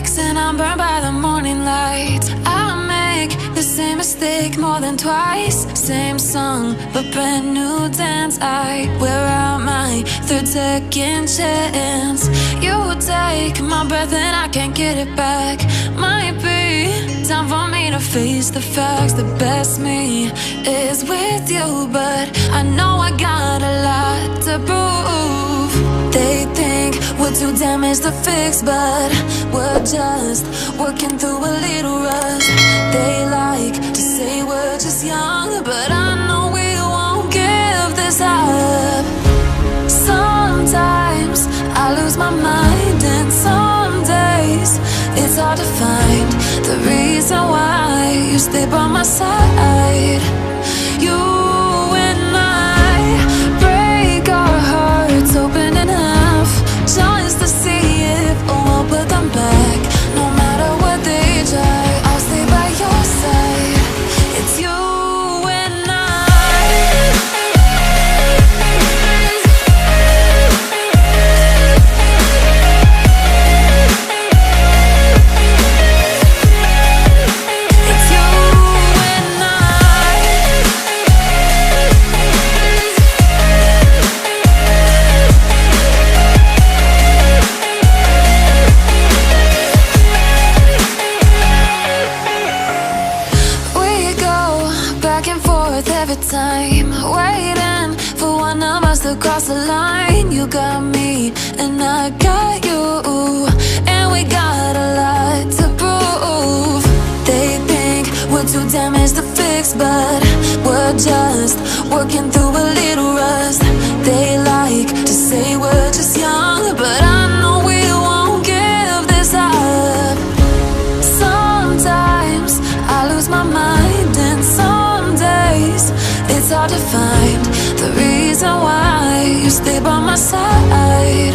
breaks and I'm burned by the morning light. I make the same mistake more than twice. Same song, but brand new dance. I wear out my third second chance. You take my breath and I can't get it back. Might be time for me to face the facts. The best me is with you, but I know I got a lot to prove. They think we're too damaged to fix, but we're just working through a little rust. They like to say we're just young, but I know we won't give this up. Sometimes I lose my mind, and some days it's hard to find the reason why you stay by my side. You and I break our hearts open in half, just to see if we'll put them back. No matter what they try, I'll stay by your side. It's you and I. It's you and I. We go back and forth every time, waiting for one of us to cross the line. You got me and I got you, and we got a lot to prove. They think we're too damaged to fix, but we're just working through a little rust. They like to say we're just young, but I know we won't give this up. Sometimes I lose my mind, and some days it's hard to find the reason why you stay by my side.